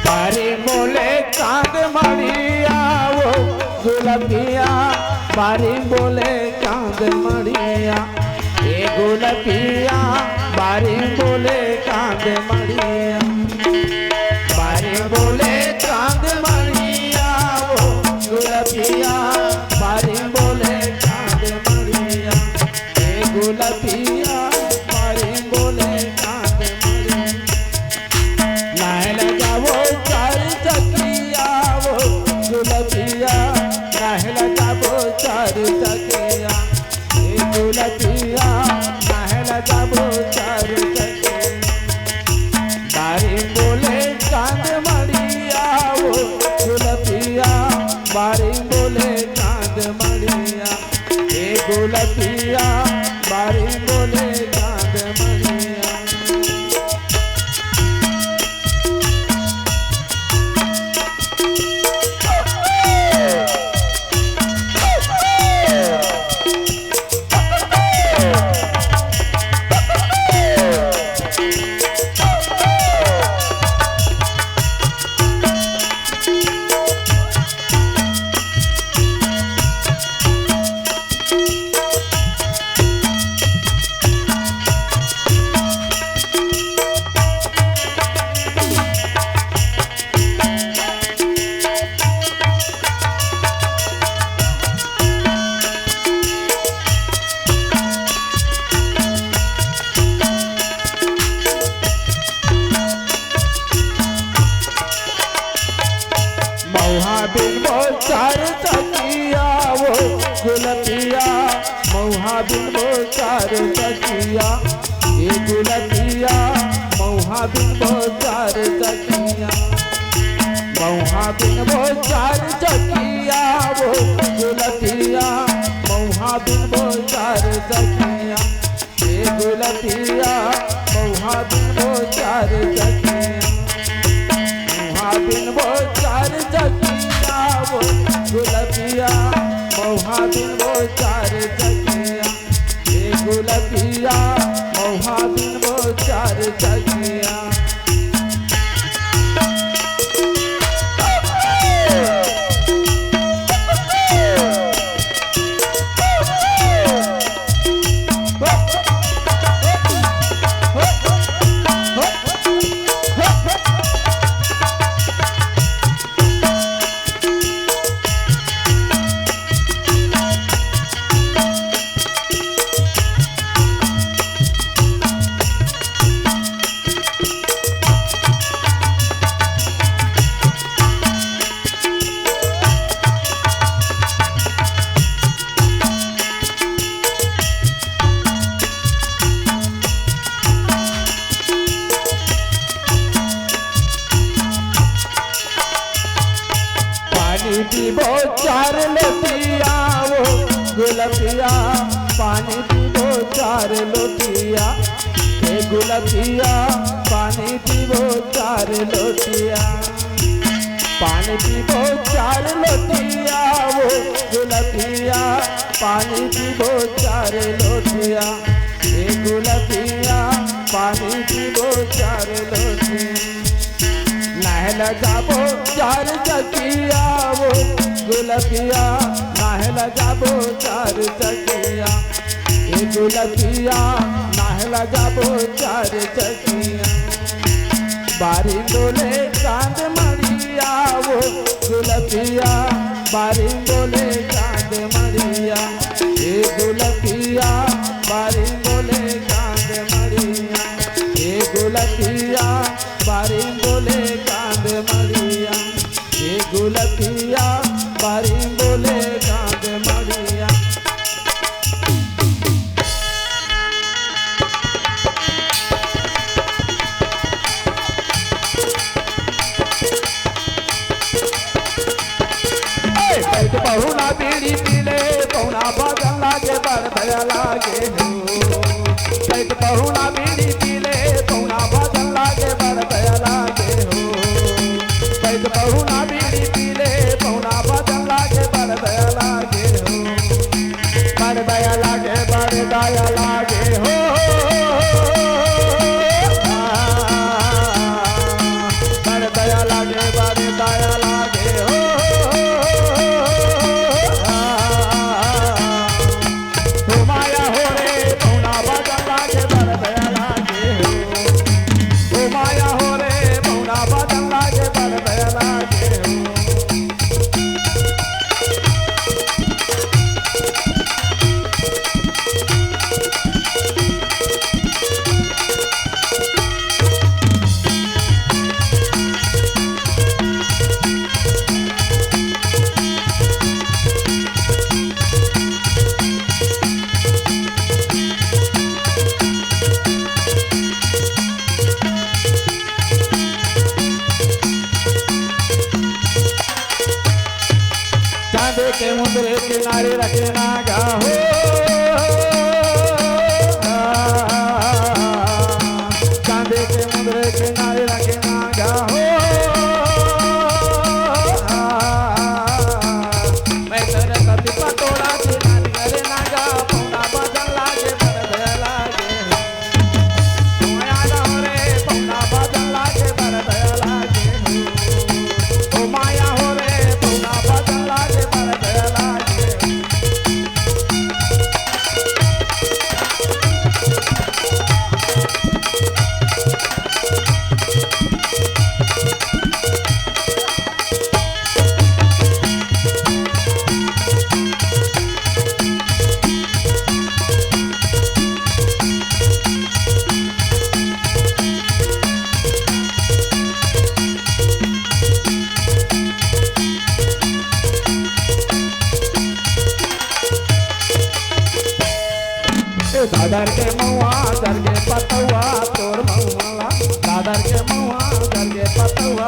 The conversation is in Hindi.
बारी बोले चांद मड़िया वो गुलपिया बारी बोले चांद मड़िया ये गुलपिया बारी बोले चांद मड़िया बारी बोले चांद मड़िया वो गुलपिया बारी बोले चांद मड़िया ये गुलपिया बारी बोले चांद मड़िया नाहल जावो चार चकिया वो गुलपिया नाहल जावो चार चकिया ये गुलपिया नाहल जावो चार चकिया बारी बोले चांद मड़िया वो गुलपिया बारी बोले चांद मड़िया ये गुलपिया बारी बोले चांद मड़िया बिन वो चार चकिया वो गुलपिया मऊहा बिन वो चार चकिया ये गुलपिया मऊहा बिन वो चार चकिया मऊहा बिन वो चार चकिया वो गुलपिया मऊहा बिन वो चार चकिया ये गुलपिया मऊहा बिन वो चार चकिया मऊहा बिन वो चार चकिया वो गुलपिया मऊहा बिन वो चार चकिया ये गुलपिया मऊहा बिन वो चार चकिया पानी पीबो चार लोटिया वो गुलपिया पानी पीबो चार लोटिया ये गुलपिया पानी पीबो चार लोटिया पानी पीबो चार लोटिया वो गुलपिया पानी पीबो चार लोटिया ये गुलपिया पानी पीबो चार लोटिया नाहल जाबो चार चकिया वो गुलपिया नाहल जाबो चार चकिया ये गुलपिया नाहल जाबो चार चकिया बारी बोले चांद मड़िया वो गुलपिया बारी बोले चांद मड़िया ये गुलपिया बारी बोले चांद मड़िया ये गुलपिया बारी बोले चांद मड़िया ये गुलपिया बारी बोले चांद मड़िया बैठ बहुना बीड़ी पीले बहुना भजन लागे बड़ भया लागे हो बैठ बहुना बीड़ी पीले बहुना भजन लागे बड़ भया लागे हो बैठ बहुना बीड़ी पीले बहुना भजन लागे बड़ भया लागे हो बड़ भया लागे बड़ दया लागे हो बड़ दया लागे के मुद्रे किनारे रखे नागा हो चांदी के मुद्रे किनारे रखे नागा हो मैं तेरे सती पटोला की नानी करे नागा पौना बजन लागे बड़ लागे माया हो रे पौना बजन लागे बड़ लागे ओ माया हो रे पौना बजन लागे बड़ लागे दादर के महुआ दर के पतुआ तोर महुआ दादर के महुआ दर के पतुआ